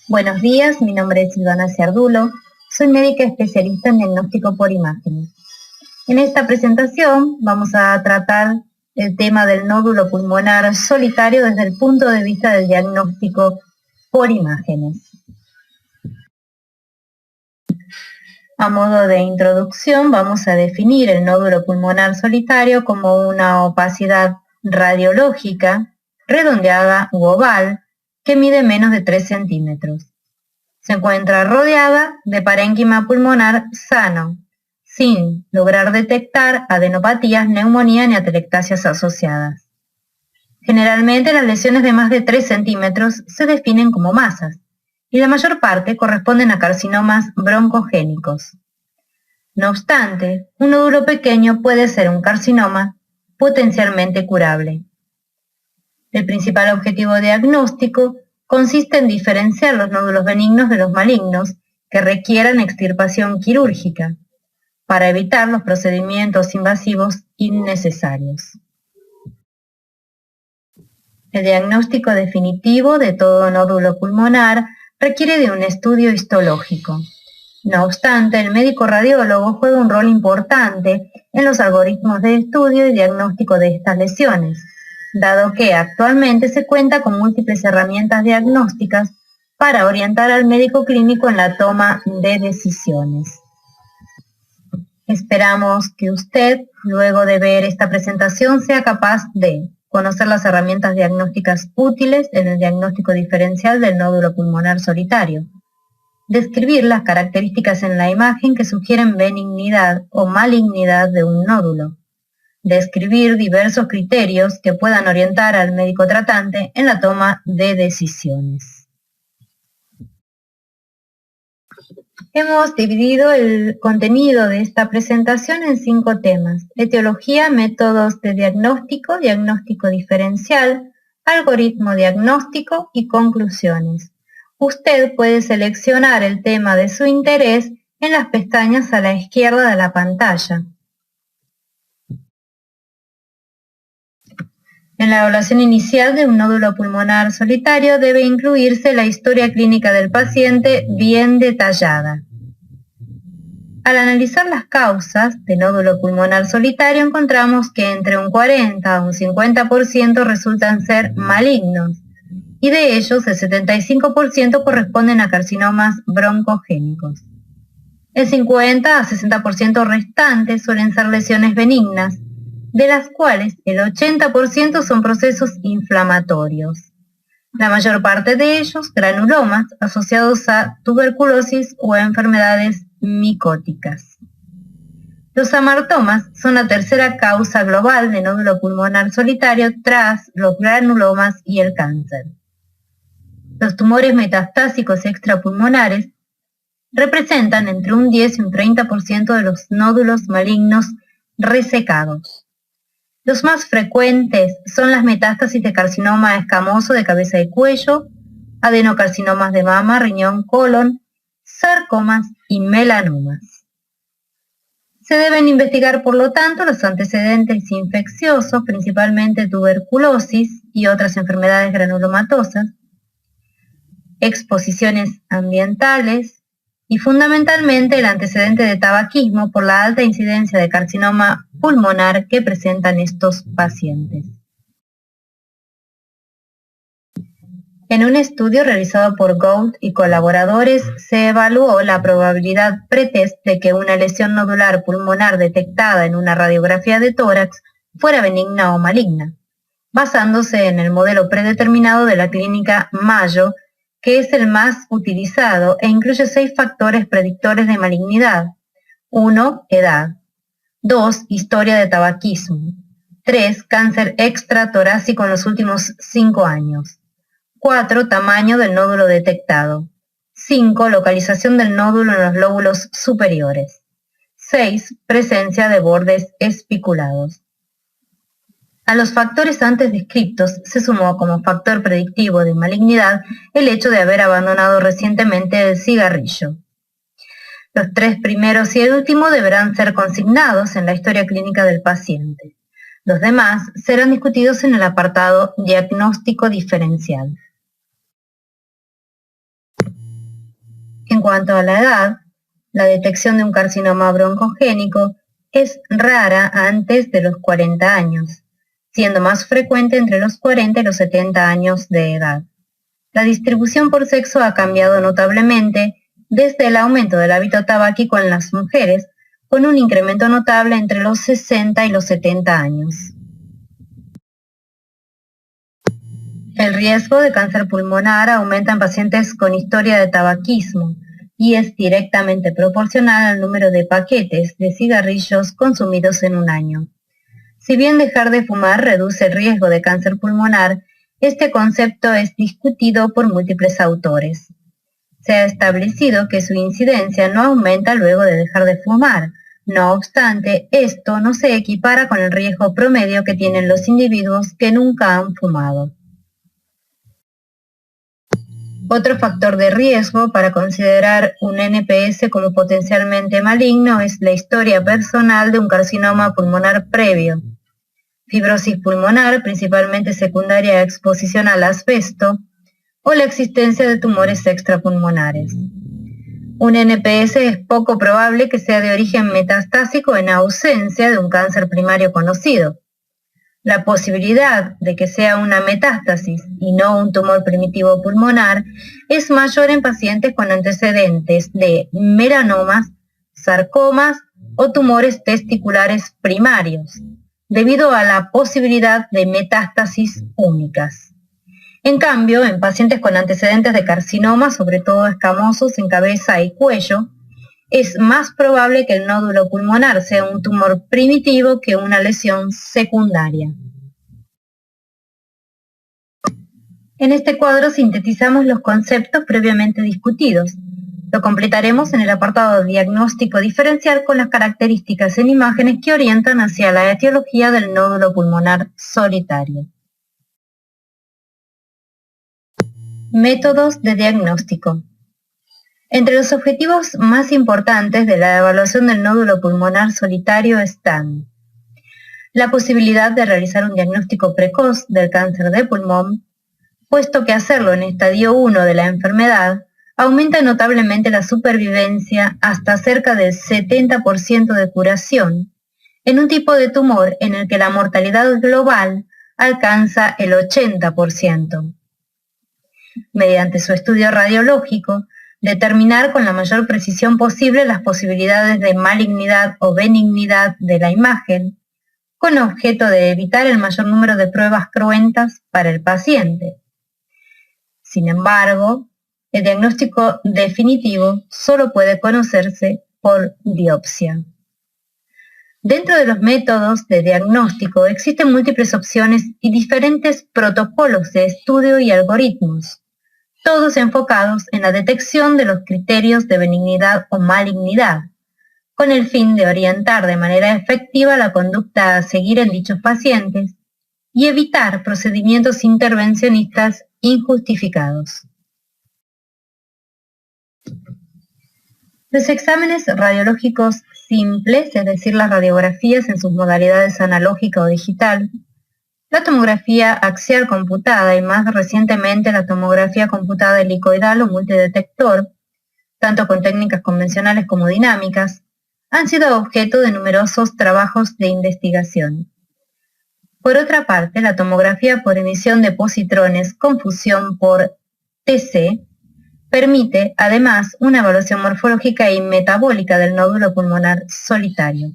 Buenos días, mi nombre es Silvana Ciardulo, soy médica especialista en diagnóstico por imágenes. En esta presentación vamos a tratar el tema del nódulo pulmonar solitario desde el punto de vista del diagnóstico por imágenes. A modo de introducción, vamos a definir el nódulo pulmonar solitario como una opacidad radiológica, redondeada u oval, que mide menos de 3 centímetros. Se encuentra rodeada de parénquima pulmonar sano, sin lograr detectar adenopatías, neumonía ni atelectasias asociadas. Generalmente las lesiones de más de 3 centímetros se definen como masas, y la mayor parte corresponden a carcinomas broncogénicos. No obstante, un nódulo pequeño puede ser un carcinoma potencialmente curable. El principal objetivo diagnóstico consiste en diferenciar los nódulos benignos de los malignos que requieran extirpación quirúrgica, para evitar los procedimientos invasivos innecesarios. El diagnóstico definitivo de todo nódulo pulmonar requiere de un estudio histológico. No obstante, el médico radiólogo juega un rol importante en los algoritmos de estudio y diagnóstico de estas lesiones, dado que actualmente se cuenta con múltiples herramientas diagnósticas para orientar al médico clínico en la toma de decisiones. Esperamos que usted, luego de ver esta presentación, sea capaz de conocer las herramientas diagnósticas útiles en el diagnóstico diferencial del nódulo pulmonar solitario, describir las características en la imagen que sugieren benignidad o malignidad de un nódulo, describir diversos criterios que puedan orientar al médico tratante en la toma de decisiones. Hemos dividido el contenido de esta presentación en 5 temas: etiología, métodos de diagnóstico, diagnóstico diferencial, algoritmo diagnóstico y conclusiones. Usted puede seleccionar el tema de su interés en las pestañas a la izquierda de la pantalla. En la evaluación inicial de un nódulo pulmonar solitario debe incluirse la historia clínica del paciente bien detallada. Al analizar las causas de nódulo pulmonar solitario encontramos que entre un 40 a un 50% resultan ser malignos, y de ellos el 75% corresponden a carcinomas broncogénicos. El 50 a 60% restante suelen ser lesiones benignas, de las cuales el 80% son procesos inflamatorios. La mayor parte de ellos granulomas asociados a tuberculosis o a enfermedades micóticas. Los amartomas son la tercera causa global de nódulo pulmonar solitario tras los granulomas y el cáncer. Los tumores metastásicos extrapulmonares representan entre un 10 y un 30% de los nódulos malignos resecados. Los más frecuentes son las metástasis de carcinoma escamoso de cabeza y cuello, adenocarcinomas de mama, riñón, colon, sarcomas y melanomas. Se deben investigar, por lo tanto, los antecedentes infecciosos, principalmente tuberculosis y otras enfermedades granulomatosas, exposiciones ambientales y fundamentalmente el antecedente de tabaquismo por la alta incidencia de carcinoma pulmonar que presentan estos pacientes. En un estudio realizado por Gould y colaboradores se evaluó la probabilidad pretest de que una lesión nodular pulmonar detectada en una radiografía de tórax fuera benigna o maligna, basándose en el modelo predeterminado de la clínica Mayo, que es el más utilizado e incluye 6 factores predictores de malignidad. 1. Edad. 2. Historia de tabaquismo. 3. Cáncer extratorácico en los últimos 5 años. 4. Tamaño del nódulo detectado. 5. Localización del nódulo en los lóbulos superiores. 6. Presencia de bordes espiculados. A los factores antes descritos se sumó como factor predictivo de malignidad el hecho de haber abandonado recientemente el cigarrillo. Los 3 primeros y el último deberán ser consignados en la historia clínica del paciente. Los demás serán discutidos en el apartado diagnóstico diferencial. En cuanto a la edad, la detección de un carcinoma broncogénico es rara antes de los 40 años, siendo más frecuente entre los 40 y los 70 años de edad. La distribución por sexo ha cambiado notablemente desde el aumento del hábito tabáquico en las mujeres, con un incremento notable entre los 60 y los 70 años. El riesgo de cáncer pulmonar aumenta en pacientes con historia de tabaquismo y es directamente proporcional al número de paquetes de cigarrillos consumidos en un año. Si bien dejar de fumar reduce el riesgo de cáncer pulmonar, este concepto es discutido por múltiples autores. Se ha establecido que su incidencia no aumenta luego de dejar de fumar. No obstante, esto no se equipara con el riesgo promedio que tienen los individuos que nunca han fumado. Otro factor de riesgo para considerar un NPS como potencialmente maligno es la historia personal de un carcinoma pulmonar previo, fibrosis pulmonar, principalmente secundaria a exposición al asbesto, o la existencia de tumores extrapulmonares. Un NPS es poco probable que sea de origen metastásico en ausencia de un cáncer primario conocido. La posibilidad de que sea una metástasis y no un tumor primitivo pulmonar es mayor en pacientes con antecedentes de melanomas, sarcomas o tumores testiculares primarios, debido a la posibilidad de metástasis únicas. En cambio, en pacientes con antecedentes de carcinoma, sobre todo escamosos en cabeza y cuello, es más probable que el nódulo pulmonar sea un tumor primitivo que una lesión secundaria. En este cuadro sintetizamos los conceptos previamente discutidos. Lo completaremos en el apartado diagnóstico diferencial con las características en imágenes que orientan hacia la etiología del nódulo pulmonar solitario. Métodos de diagnóstico. Entre los objetivos más importantes de la evaluación del nódulo pulmonar solitario están la posibilidad de realizar un diagnóstico precoz del cáncer de pulmón, puesto que hacerlo en estadio 1 de la enfermedad aumenta notablemente la supervivencia hasta cerca del 70% de curación, en un tipo de tumor en el que la mortalidad global alcanza el 80%. Mediante su estudio radiológico, determinar con la mayor precisión posible las posibilidades de malignidad o benignidad de la imagen, con objeto de evitar el mayor número de pruebas cruentas para el paciente. Sin embargo, el diagnóstico definitivo solo puede conocerse por biopsia. Dentro de los métodos de diagnóstico existen múltiples opciones y diferentes protocolos de estudio y algoritmos, todos enfocados en la detección de los criterios de benignidad o malignidad, con el fin de orientar de manera efectiva la conducta a seguir en dichos pacientes y evitar procedimientos intervencionistas injustificados. Los exámenes radiológicos simples, es decir, las radiografías en sus modalidades analógica o digital, la tomografía axial computada y más recientemente la tomografía computada helicoidal o multidetector, tanto con técnicas convencionales como dinámicas, han sido objeto de numerosos trabajos de investigación. Por otra parte, la tomografía por emisión de positrones con fusión por TC permite, además, una evaluación morfológica y metabólica del nódulo pulmonar solitario.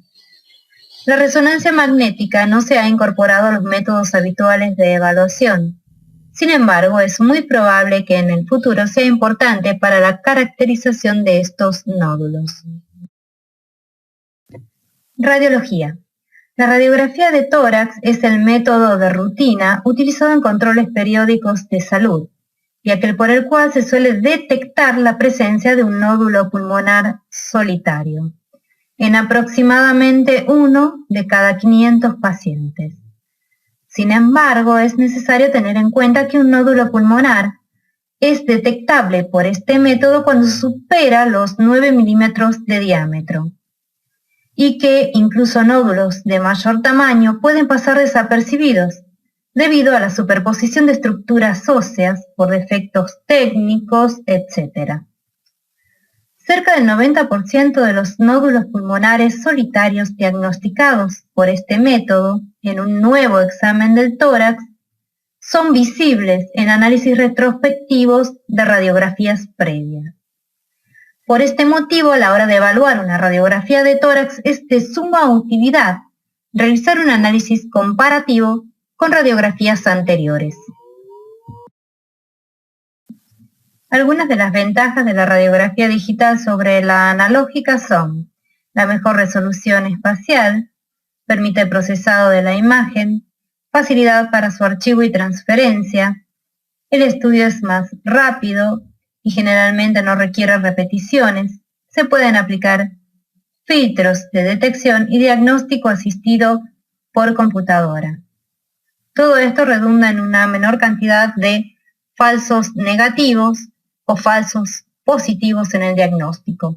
La resonancia magnética no se ha incorporado a los métodos habituales de evaluación. Sin embargo, es muy probable que en el futuro sea importante para la caracterización de estos nódulos. Radiología. La radiografía de tórax es el método de rutina utilizado en controles periódicos de salud, y aquel por el cual se suele detectar la presencia de un nódulo pulmonar solitario en aproximadamente 1 de cada 500 pacientes. Sin embargo, es necesario tener en cuenta que un nódulo pulmonar es detectable por este método cuando supera los 9 milímetros de diámetro, y que incluso nódulos de mayor tamaño pueden pasar desapercibidos debido a la superposición de estructuras óseas por defectos técnicos, etc. Cerca del 90% de los nódulos pulmonares solitarios diagnosticados por este método en un nuevo examen del tórax son visibles en análisis retrospectivos de radiografías previas. Por este motivo, a la hora de evaluar una radiografía de tórax es de suma utilidad realizar un análisis comparativo con radiografías anteriores. Algunas de las ventajas de la radiografía digital sobre la analógica son la mejor resolución espacial, permite el procesado de la imagen, facilidad para su archivo y transferencia, el estudio es más rápido y generalmente no requiere repeticiones, se pueden aplicar filtros de detección y diagnóstico asistido por computadora. Todo esto redunda en una menor cantidad de falsos negativos o falsos positivos en el diagnóstico.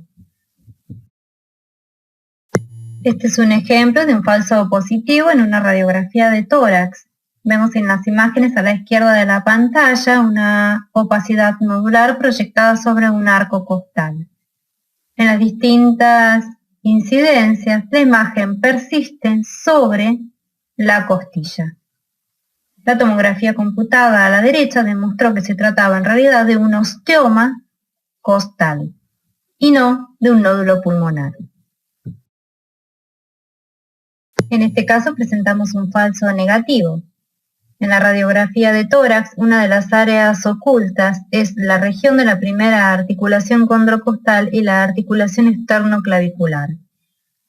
Este es un ejemplo de un falso positivo en una radiografía de tórax. Vemos en las imágenes a la izquierda de la pantalla una opacidad nodular proyectada sobre un arco costal. En las distintas incidencias, la imagen persiste sobre la costilla. La tomografía computada a la derecha demostró que se trataba en realidad de un osteoma costal y no de un nódulo pulmonar. En este caso presentamos un falso negativo. En la radiografía de tórax, una de las áreas ocultas es la región de la primera articulación condrocostal y la articulación esternoclavicular.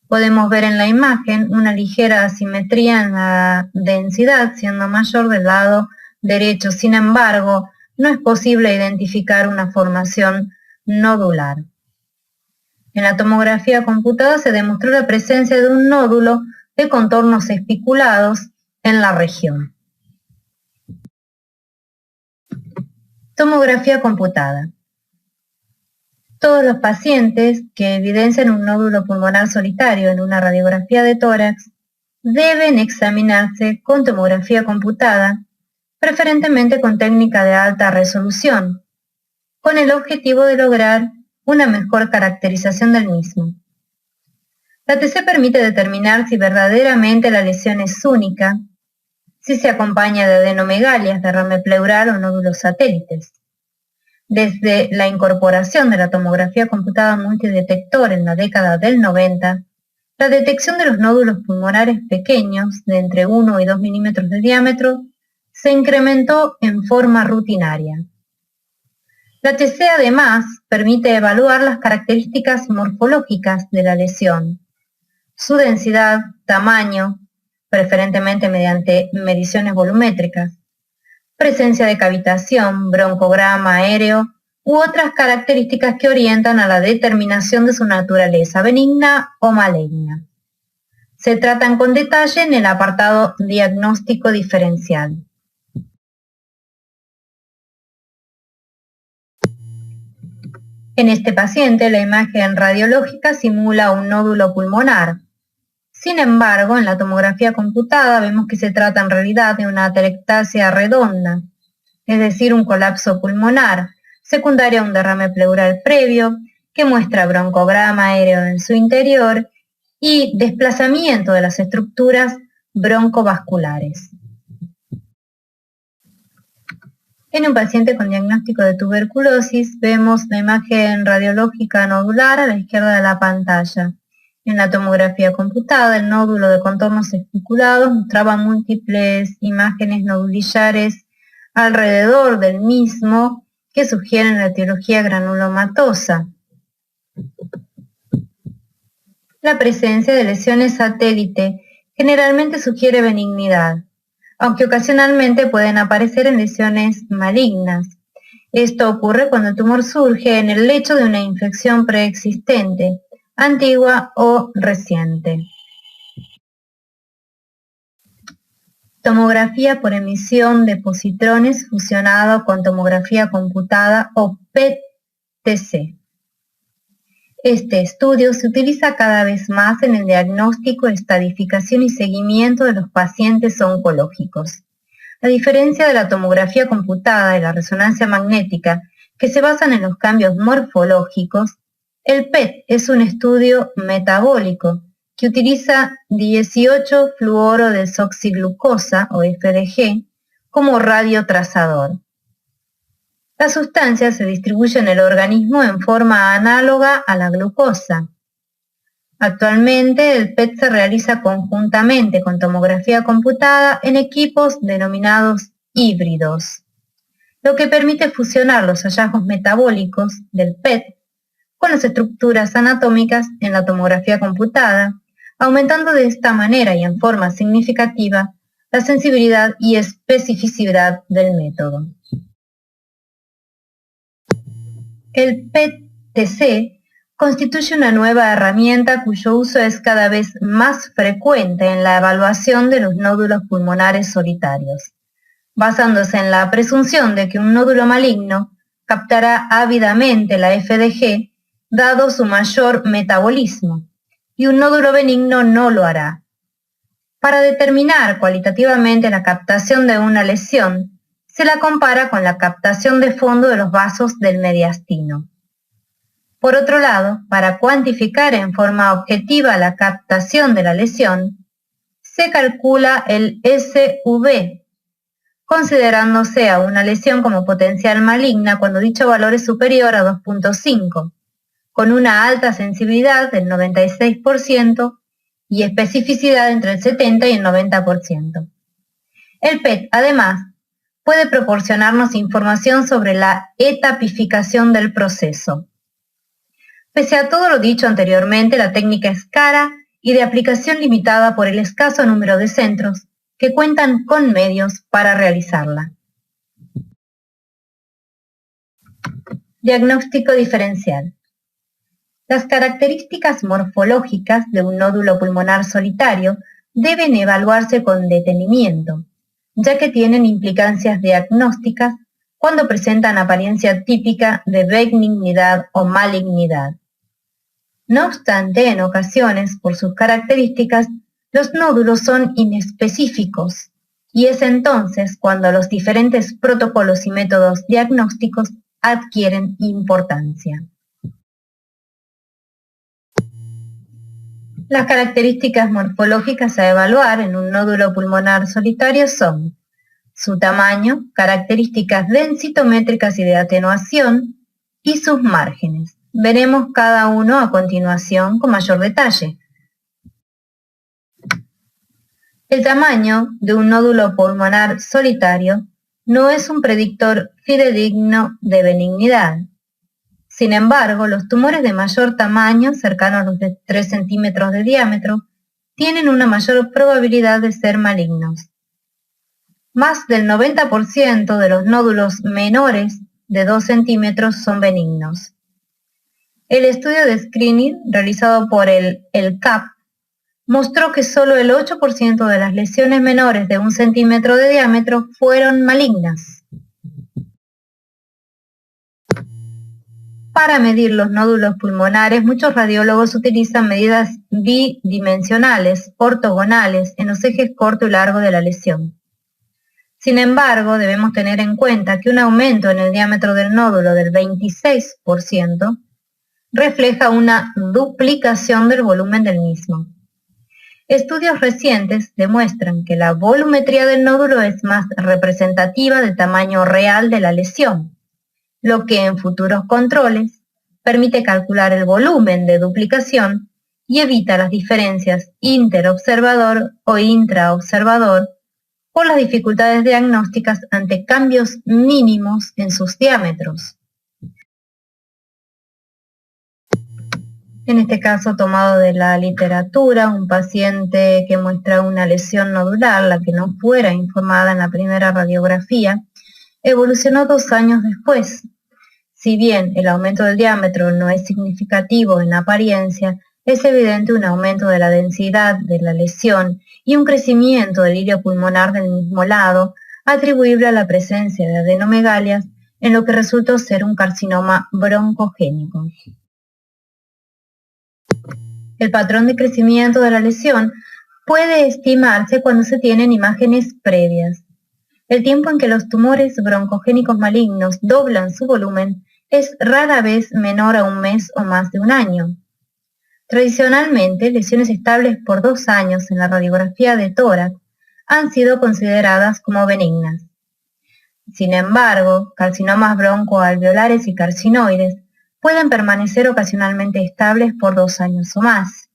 Podemos ver en la imagen una ligera asimetría en la densidad, siendo mayor del lado derecho. Sin embargo, no es posible identificar una formación nodular. En la tomografía computada se demostró la presencia de un nódulo de contornos espiculados en la región. Tomografía computada. Todos los pacientes que evidencian un nódulo pulmonar solitario en una radiografía de tórax deben examinarse con tomografía computada, preferentemente con técnica de alta resolución, con el objetivo de lograr una mejor caracterización del mismo. La TC permite determinar si verdaderamente la lesión es única, si se acompaña de adenomegalias, derrame pleural o nódulos satélites. Desde la incorporación de la tomografía computada multidetector en la década del 90, la detección de los nódulos pulmonares pequeños, de entre 1 y 2 milímetros de diámetro, se incrementó en forma rutinaria. La TC además permite evaluar las características morfológicas de la lesión, su densidad, tamaño, preferentemente mediante mediciones volumétricas, presencia de cavitación, broncograma aéreo u otras características que orientan a la determinación de su naturaleza benigna o maligna. Se tratan con detalle en el apartado diagnóstico diferencial. En este paciente, la imagen radiológica simula un nódulo pulmonar. Sin embargo, en la tomografía computada vemos que se trata en realidad de una atelectasia redonda, es decir, un colapso pulmonar, secundario a un derrame pleural previo, que muestra broncograma aéreo en su interior y desplazamiento de las estructuras broncovasculares. En un paciente con diagnóstico de tuberculosis vemos la imagen radiológica nodular a la izquierda de la pantalla. En la tomografía computada, el nódulo de contornos espiculados mostraba múltiples imágenes nodulillares alrededor del mismo que sugieren la etiología granulomatosa. La presencia de lesiones satélite generalmente sugiere benignidad, aunque ocasionalmente pueden aparecer en lesiones malignas. Esto ocurre cuando el tumor surge en el lecho de una infección preexistente, antigua o reciente. Tomografía por emisión de positrones fusionado con tomografía computada o PET-TC. Este estudio se utiliza cada vez más en el diagnóstico, estadificación y seguimiento de los pacientes oncológicos. A diferencia de la tomografía computada y la resonancia magnética, que se basan en los cambios morfológicos, El PET es un estudio metabólico que utiliza 18-fluorodesoxiglucosa o FDG como radiotrazador. La sustancia se distribuye en el organismo en forma análoga a la glucosa. Actualmente el PET se realiza conjuntamente con tomografía computada en equipos denominados híbridos, lo que permite fusionar los hallazgos metabólicos del PET con las estructuras anatómicas en la tomografía computada, aumentando de esta manera y en forma significativa la sensibilidad y especificidad del método. El PET-TC constituye una nueva herramienta cuyo uso es cada vez más frecuente en la evaluación de los nódulos pulmonares solitarios, basándose en la presunción de que un nódulo maligno captará ávidamente la FDG dado su mayor metabolismo, y un nódulo benigno no lo hará. Para determinar cualitativamente la captación de una lesión, se la compara con la captación de fondo de los vasos del mediastino. Por otro lado, para cuantificar en forma objetiva la captación de la lesión, se calcula el SV, considerándose a una lesión como potencial maligna cuando dicho valor es superior a 2.5, con una alta sensibilidad del 96% y especificidad entre el 70 y el 90%. El PET, además, puede proporcionarnos información sobre la etapificación del proceso. Pese a todo lo dicho anteriormente, la técnica es cara y de aplicación limitada por el escaso número de centros que cuentan con medios para realizarla. Diagnóstico diferencial. Las características morfológicas de un nódulo pulmonar solitario deben evaluarse con detenimiento, ya que tienen implicancias diagnósticas cuando presentan apariencia típica de benignidad o malignidad. No obstante, en ocasiones, por sus características, los nódulos son inespecíficos, y es entonces cuando los diferentes protocolos y métodos diagnósticos adquieren importancia. Las características morfológicas a evaluar en un nódulo pulmonar solitario son su tamaño, características densitométricas y de atenuación, y sus márgenes. Veremos cada uno a continuación con mayor detalle. El tamaño de un nódulo pulmonar solitario no es un predictor fidedigno de benignidad. Sin embargo, los tumores de mayor tamaño, cercanos a los de 3 centímetros de diámetro, tienen una mayor probabilidad de ser malignos. Más del 90% de los nódulos menores de 2 centímetros son benignos. El estudio de screening realizado por el CAP mostró que solo el 8% de las lesiones menores de 1 centímetro de diámetro fueron malignas. Para medir los nódulos pulmonares, muchos radiólogos utilizan medidas bidimensionales, ortogonales, en los ejes corto y largo de la lesión. Sin embargo, debemos tener en cuenta que un aumento en el diámetro del nódulo del 26% refleja una duplicación del volumen del mismo. Estudios recientes demuestran que la volumetría del nódulo es más representativa del tamaño real de la lesión, lo que en futuros controles permite calcular el volumen de duplicación y evita las diferencias interobservador o intraobservador por las dificultades diagnósticas ante cambios mínimos en sus diámetros. En este caso, tomado de la literatura, un paciente que muestra una lesión nodular, la que no fuera informada en la primera radiografía, evolucionó 2 años después. Si bien el aumento del diámetro no es significativo en apariencia, es evidente un aumento de la densidad de la lesión y un crecimiento del hilio pulmonar del mismo lado, atribuible a la presencia de adenomegalias, en lo que resultó ser un carcinoma broncogénico. El patrón de crecimiento de la lesión puede estimarse cuando se tienen imágenes previas. El tiempo en que los tumores broncogénicos malignos doblan su volumen es rara vez menor a un mes o más de un año. Tradicionalmente, lesiones estables por 2 años en la radiografía de tórax han sido consideradas como benignas. Sin embargo, carcinomas broncoalveolares y carcinoides pueden permanecer ocasionalmente estables por 2 años o más.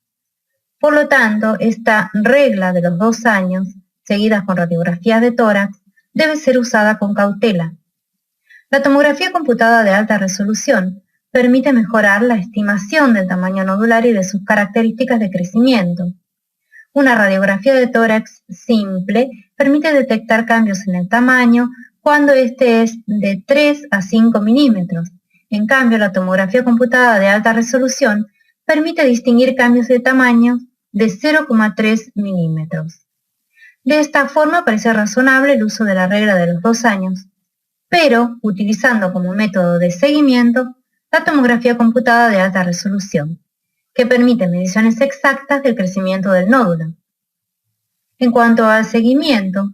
Por lo tanto, esta regla de los 2 años, seguidas con radiografías de tórax, debe ser usada con cautela. La tomografía computada de alta resolución permite mejorar la estimación del tamaño nodular y de sus características de crecimiento. Una radiografía de tórax simple permite detectar cambios en el tamaño cuando este es de 3 a 5 milímetros. En cambio, la tomografía computada de alta resolución permite distinguir cambios de tamaño de 0,3 milímetros. De esta forma parece razonable el uso de la regla de los 2 años, pero utilizando como método de seguimiento la tomografía computada de alta resolución, que permite mediciones exactas del crecimiento del nódulo. En cuanto al seguimiento,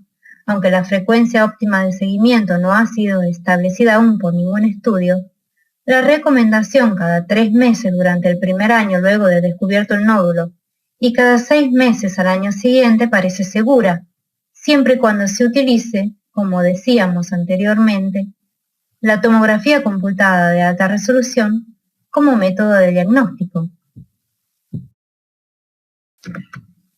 aunque la frecuencia óptima de seguimiento no ha sido establecida aún por ningún estudio, la recomendación cada 3 meses durante el primer año luego de descubierto el nódulo y cada 6 meses al año siguiente parece segura, siempre y cuando se utilice, como decíamos anteriormente, la tomografía computada de alta resolución como método de diagnóstico.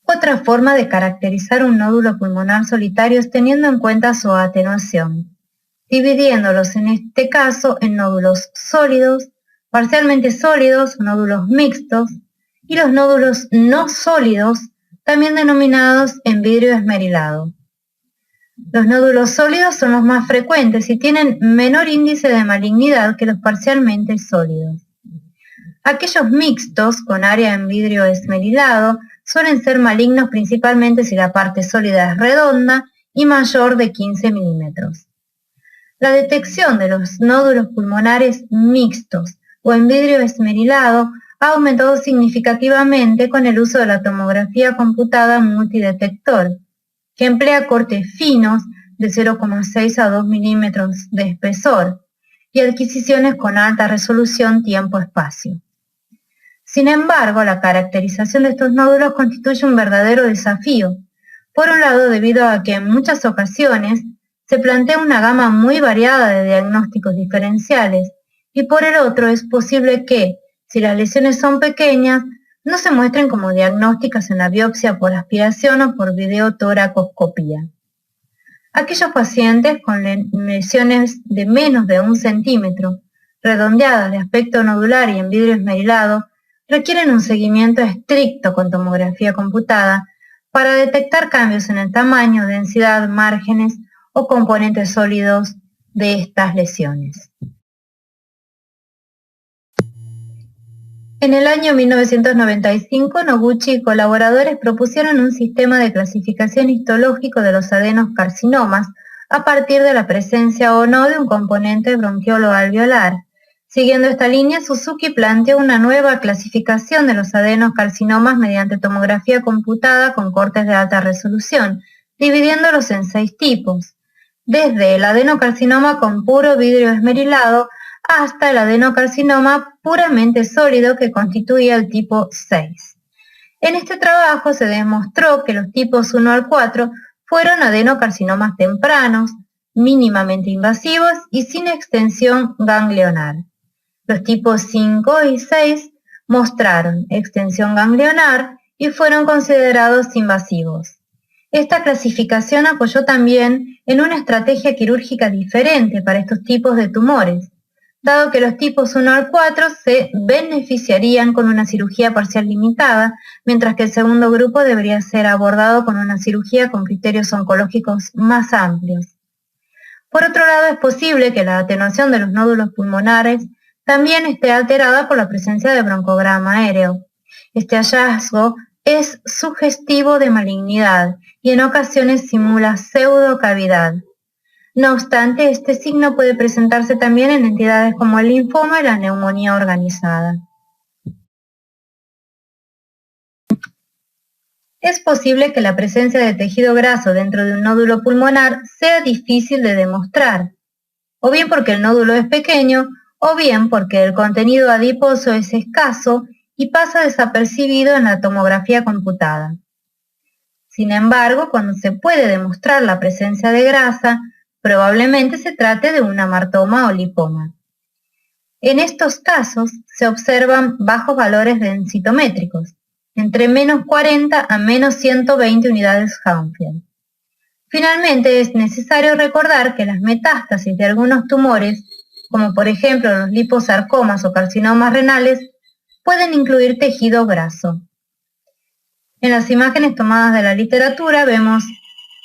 Otra forma de caracterizar un nódulo pulmonar solitario es teniendo en cuenta su atenuación, dividiéndolos en este caso en nódulos sólidos, parcialmente sólidos, nódulos mixtos, y los nódulos no sólidos, también denominados en vidrio esmerilado. Los nódulos sólidos son los más frecuentes y tienen menor índice de malignidad que los parcialmente sólidos. Aquellos mixtos con área en vidrio esmerilado suelen ser malignos principalmente si la parte sólida es redonda y mayor de 15 milímetros. La detección de los nódulos pulmonares mixtos o en vidrio esmerilado ha aumentado significativamente con el uso de la tomografía computada multidetector, que emplea cortes finos de 0,6 a 2 milímetros de espesor y adquisiciones con alta resolución tiempo-espacio. Sin embargo, la caracterización de estos nódulos constituye un verdadero desafío, por un lado debido a que en muchas ocasiones se plantea una gama muy variada de diagnósticos diferenciales y por el otro es posible que, si las lesiones son pequeñas, no se muestren como diagnósticas en la biopsia por aspiración o por videotoracoscopía. Aquellos pacientes con lesiones de menos de 1 centímetro, redondeadas de aspecto nodular y en vidrio esmerilado, requieren un seguimiento estricto con tomografía computada para detectar cambios en el tamaño, densidad, márgenes o componentes sólidos de estas lesiones. En el año 1995, Noguchi y colaboradores propusieron un sistema de clasificación histológico de los adenocarcinomas a partir de la presencia o no de un componente bronquiolo-alveolar. Siguiendo esta línea, Suzuki planteó una nueva clasificación de los adenocarcinomas mediante tomografía computada con cortes de alta resolución, dividiéndolos en 6 tipos, desde el adenocarcinoma con puro vidrio esmerilado hasta el adenocarcinoma puramente sólido que constituía el tipo 6. En este trabajo se demostró que los tipos 1 al 4 fueron adenocarcinomas tempranos, mínimamente invasivos y sin extensión ganglionar. Los tipos 5 y 6 mostraron extensión ganglionar y fueron considerados invasivos. Esta clasificación apoyó también en una estrategia quirúrgica diferente para estos tipos de tumores, dado que los tipos 1 al 4 se beneficiarían con una cirugía parcial limitada, mientras que el segundo grupo debería ser abordado con una cirugía con criterios oncológicos más amplios. Por otro lado, es posible que la atenuación de los nódulos pulmonares también esté alterada por la presencia de broncograma aéreo. Este hallazgo es sugestivo de malignidad y en ocasiones simula pseudocavidad. No obstante, este signo puede presentarse también en entidades como el linfoma y la neumonía organizada. Es posible que la presencia de tejido graso dentro de un nódulo pulmonar sea difícil de demostrar, o bien porque el nódulo es pequeño, o bien porque el contenido adiposo es escaso y pasa desapercibido en la tomografía computada. Sin embargo, cuando se puede demostrar la presencia de grasa, probablemente se trate de un amartoma o lipoma. En estos casos se observan bajos valores densitométricos, entre menos 40 a menos 120 unidades Hounsfield. Finalmente, es necesario recordar que las metástasis de algunos tumores, como por ejemplo los liposarcomas o carcinomas renales, pueden incluir tejido graso. En las imágenes tomadas de la literatura vemos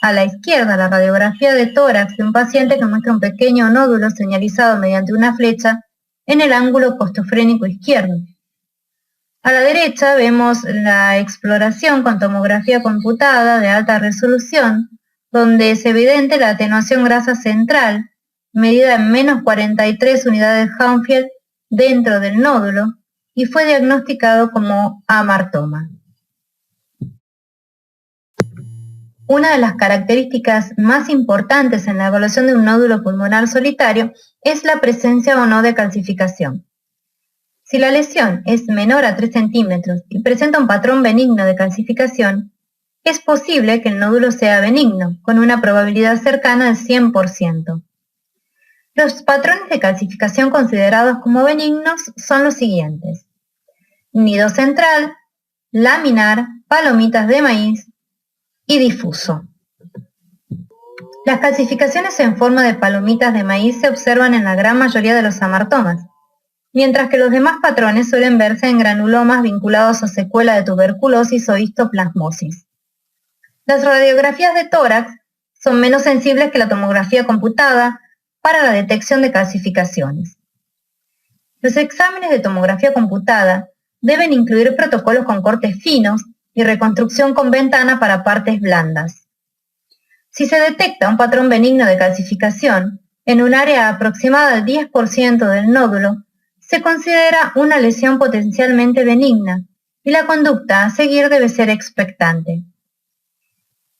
a la izquierda la radiografía de tórax de un paciente que muestra un pequeño nódulo señalizado mediante una flecha en el ángulo costofrénico izquierdo. A la derecha vemos la exploración con tomografía computada de alta resolución, donde es evidente la atenuación grasa central, medida en menos 43 unidades Hounsfield dentro del nódulo, y fue diagnosticado como amartoma. Una de las características más importantes en la evaluación de un nódulo pulmonar solitario es la presencia o no de calcificación. Si la lesión es menor a 3 centímetros y presenta un patrón benigno de calcificación, es posible que el nódulo sea benigno, con una probabilidad cercana al 100%. Los patrones de calcificación considerados como benignos son los siguientes: nido central, laminar, palomitas de maíz y difuso. Las calcificaciones en forma de palomitas de maíz se observan en la gran mayoría de los amartomas, mientras que los demás patrones suelen verse en granulomas vinculados a secuela de tuberculosis o histoplasmosis. Las radiografías de tórax son menos sensibles que la tomografía computada para la detección de calcificaciones. Los exámenes de tomografía computada deben incluir protocolos con cortes finos y reconstrucción con ventana para partes blandas. Si se detecta un patrón benigno de calcificación en un área aproximada del 10% del nódulo, se considera una lesión potencialmente benigna y la conducta a seguir debe ser expectante.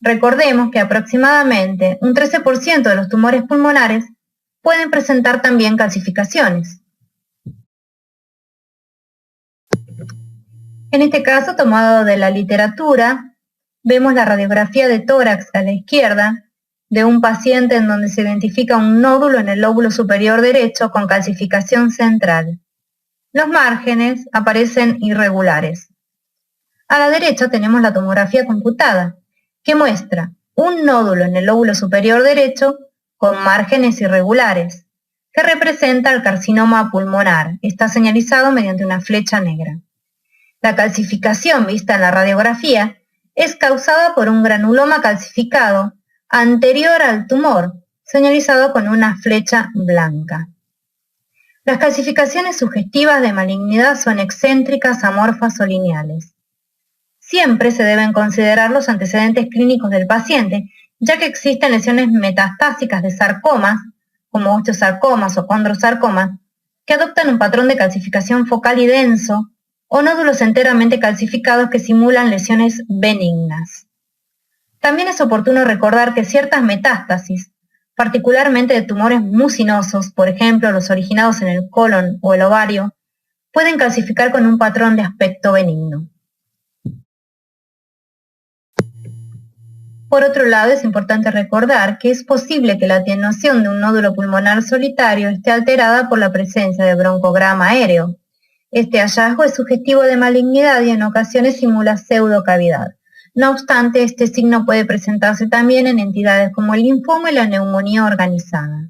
Recordemos que aproximadamente un 13% de los tumores pulmonares pueden presentar también calcificaciones. En este caso, tomado de la literatura, vemos la radiografía de tórax a la izquierda de un paciente en donde se identifica un nódulo en el lóbulo superior derecho con calcificación central. Los márgenes aparecen irregulares. A la derecha tenemos la tomografía computada, que muestra un nódulo en el lóbulo superior derecho con márgenes irregulares, que representa el carcinoma pulmonar. Está señalizado mediante una flecha negra. La calcificación vista en la radiografía es causada por un granuloma calcificado anterior al tumor, señalizado con una flecha blanca. Las calcificaciones sugestivas de malignidad son excéntricas, amorfas o lineales. Siempre se deben considerar los antecedentes clínicos del paciente, ya que existen lesiones metastásicas de sarcomas, como osteosarcomas o condrosarcomas, que adoptan un patrón de calcificación focal y denso, o nódulos enteramente calcificados que simulan lesiones benignas. También es oportuno recordar que ciertas metástasis, particularmente de tumores mucinosos, por ejemplo los originados en el colon o el ovario, pueden calcificar con un patrón de aspecto benigno. Por otro lado, es importante recordar que es posible que la atenuación de un nódulo pulmonar solitario esté alterada por la presencia de broncograma aéreo. Este hallazgo es sugestivo de malignidad y en ocasiones simula pseudocavidad. No obstante, este signo puede presentarse también en entidades como el linfoma y la neumonía organizada.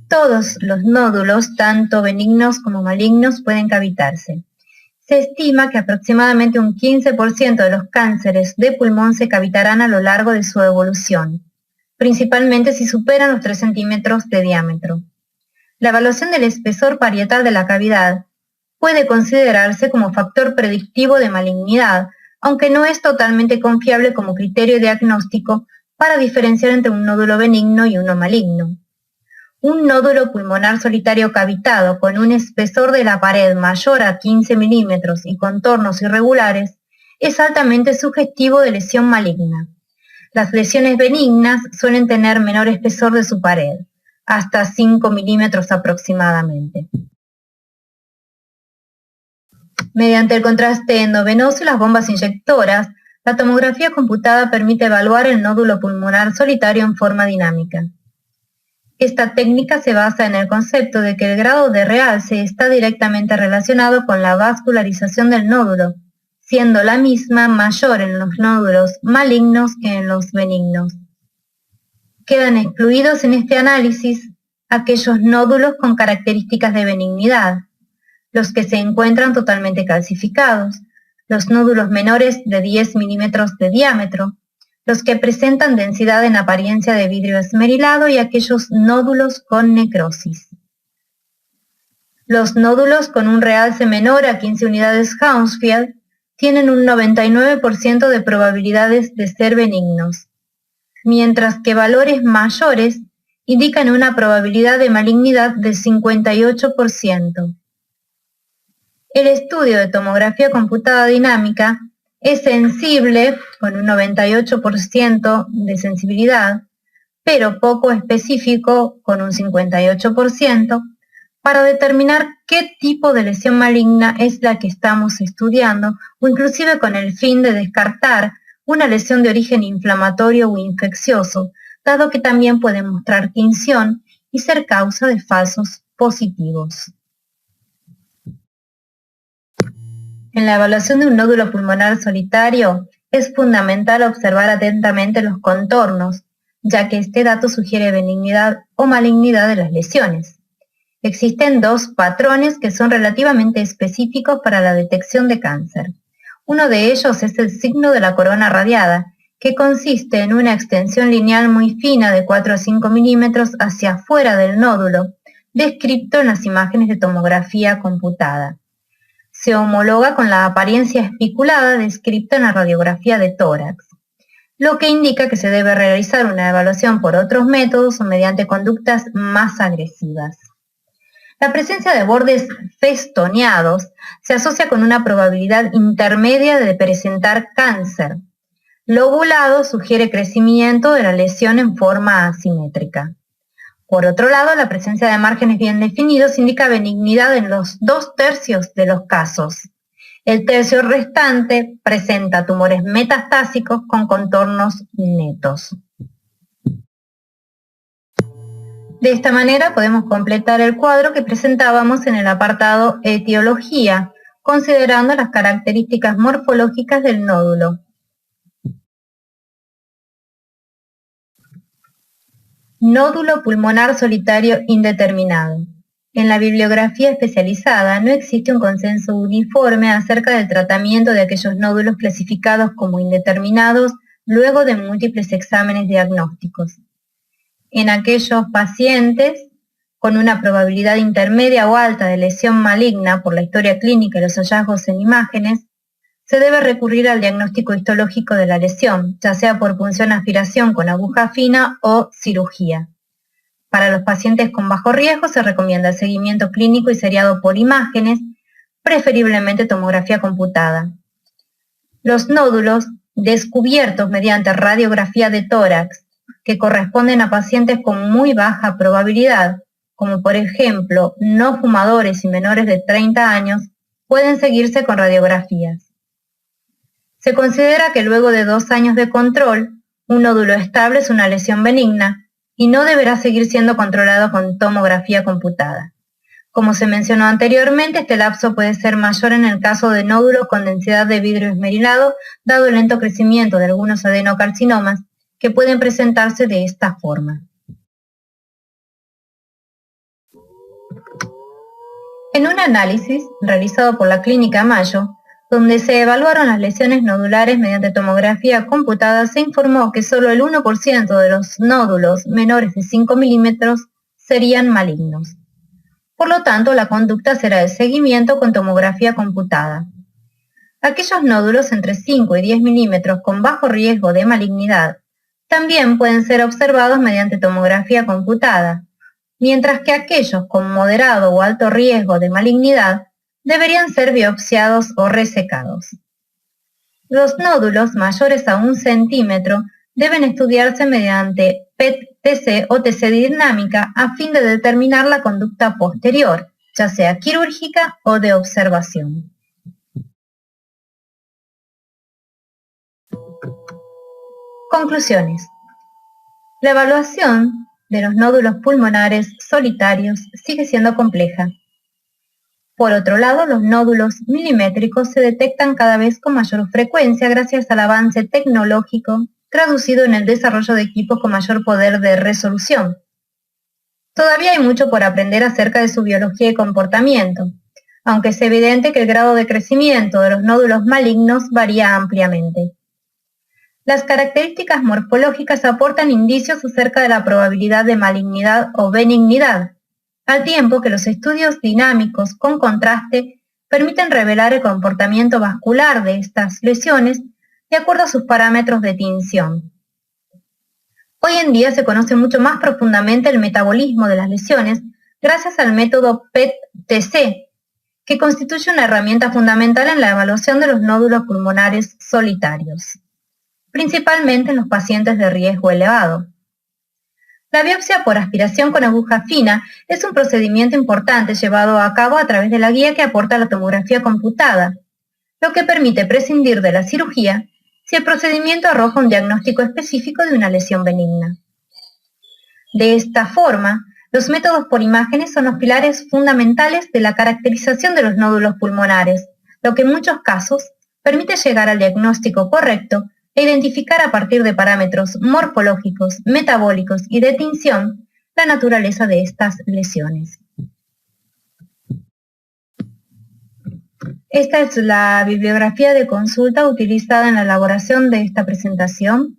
Todos los nódulos, tanto benignos como malignos, pueden cavitarse. Se estima que aproximadamente un 15% de los cánceres de pulmón se cavitarán a lo largo de su evolución, principalmente si superan los 3 centímetros de diámetro. La evaluación del espesor parietal de la cavidad puede considerarse como factor predictivo de malignidad, aunque no es totalmente confiable como criterio diagnóstico para diferenciar entre un nódulo benigno y uno maligno. Un nódulo pulmonar solitario cavitado con un espesor de la pared mayor a 15 milímetros y contornos irregulares es altamente sugestivo de lesión maligna. Las lesiones benignas suelen tener menor espesor de su pared. hasta 5 milímetros aproximadamente. Mediante el contraste endovenoso y las bombas inyectoras, la tomografía computada permite evaluar el nódulo pulmonar solitario en forma dinámica. Esta técnica se basa en el concepto de que el grado de realce está directamente relacionado con la vascularización del nódulo, siendo la misma mayor en los nódulos malignos que en los benignos. Quedan excluidos en este análisis aquellos nódulos con características de benignidad, los que se encuentran totalmente calcificados, los nódulos menores de 10 milímetros de diámetro, los que presentan densidad en apariencia de vidrio esmerilado y aquellos nódulos con necrosis. Los nódulos con un realce menor a 15 unidades Hounsfield tienen un 99% de probabilidades de ser benignos, mientras que valores mayores indican una probabilidad de malignidad de 58%. El estudio de tomografía computada dinámica es sensible, con un 98% de sensibilidad, pero poco específico, con un 58%, para determinar qué tipo de lesión maligna es la que estamos estudiando, o inclusive con el fin de descartar una lesión de origen inflamatorio o infeccioso, dado que también puede mostrar tinción y ser causa de falsos positivos. En la evaluación de un nódulo pulmonar solitario, es fundamental observar atentamente los contornos, ya que este dato sugiere benignidad o malignidad de las lesiones. Existen dos patrones que son relativamente específicos para la detección de cáncer. Uno de ellos es el signo de la corona radiada, que consiste en una extensión lineal muy fina de 4 a 5 milímetros hacia afuera del nódulo, descrito en las imágenes de tomografía computada. Se homologa con la apariencia espiculada descrita en la radiografía de tórax, lo que indica que se debe realizar una evaluación por otros métodos o mediante conductas más agresivas. La presencia de bordes festoneados se asocia con una probabilidad intermedia de presentar cáncer. Lobulado sugiere crecimiento de la lesión en forma asimétrica. Por otro lado, la presencia de márgenes bien definidos indica benignidad en los 2/3 de los casos. El tercio restante presenta tumores metastásicos con contornos netos. De esta manera podemos completar el cuadro que presentábamos en el apartado Etiología, considerando las características morfológicas del nódulo. Nódulo pulmonar solitario indeterminado. En la bibliografía especializada no existe un consenso uniforme acerca del tratamiento de aquellos nódulos clasificados como indeterminados luego de múltiples exámenes diagnósticos. En aquellos pacientes con una probabilidad intermedia o alta de lesión maligna por la historia clínica y los hallazgos en imágenes, se debe recurrir al diagnóstico histológico de la lesión, ya sea por punción-aspiración con aguja fina o cirugía. Para los pacientes con bajo riesgo se recomienda el seguimiento clínico y seriado por imágenes, preferiblemente tomografía computada. Los nódulos descubiertos mediante radiografía de tórax, que corresponden a pacientes con muy baja probabilidad, como por ejemplo no fumadores y menores de 30 años, pueden seguirse con radiografías. Se considera que luego de 2 años de control, un nódulo estable es una lesión benigna y no deberá seguir siendo controlado con tomografía computada. Como se mencionó anteriormente, este lapso puede ser mayor en el caso de nódulos con densidad de vidrio esmerilado, dado el lento crecimiento de algunos adenocarcinomas que pueden presentarse de esta forma. En un análisis realizado por la Clínica Mayo, donde se evaluaron las lesiones nodulares mediante tomografía computada, se informó que solo el 1% de los nódulos menores de 5 milímetros serían malignos. Por lo tanto, la conducta será el seguimiento con tomografía computada. Aquellos nódulos entre 5 y 10 milímetros con bajo riesgo de malignidad también pueden ser observados mediante tomografía computada, mientras que aquellos con moderado o alto riesgo de malignidad deberían ser biopsiados o resecados. Los nódulos mayores a 1 centímetro deben estudiarse mediante PET TC o TC dinámica a fin de determinar la conducta posterior, ya sea quirúrgica o de observación. Conclusiones. La evaluación de los nódulos pulmonares solitarios sigue siendo compleja. Por otro lado, los nódulos milimétricos se detectan cada vez con mayor frecuencia gracias al avance tecnológico traducido en el desarrollo de equipos con mayor poder de resolución. Todavía hay mucho por aprender acerca de su biología y comportamiento, aunque es evidente que el grado de crecimiento de los nódulos malignos varía ampliamente. Las características morfológicas aportan indicios acerca de la probabilidad de malignidad o benignidad, al tiempo que los estudios dinámicos con contraste permiten revelar el comportamiento vascular de estas lesiones de acuerdo a sus parámetros de tinción. Hoy en día se conoce mucho más profundamente el metabolismo de las lesiones gracias al método PET-TC, que constituye una herramienta fundamental en la evaluación de los nódulos pulmonares solitarios, principalmente en los pacientes de riesgo elevado. La biopsia por aspiración con aguja fina es un procedimiento importante llevado a cabo a través de la guía que aporta la tomografía computada, lo que permite prescindir de la cirugía si el procedimiento arroja un diagnóstico específico de una lesión benigna. De esta forma, los métodos por imágenes son los pilares fundamentales de la caracterización de los nódulos pulmonares, lo que en muchos casos permite llegar al diagnóstico correcto e identificar a partir de parámetros morfológicos, metabólicos y de tinción la naturaleza de estas lesiones. Esta es la bibliografía de consulta utilizada en la elaboración de esta presentación.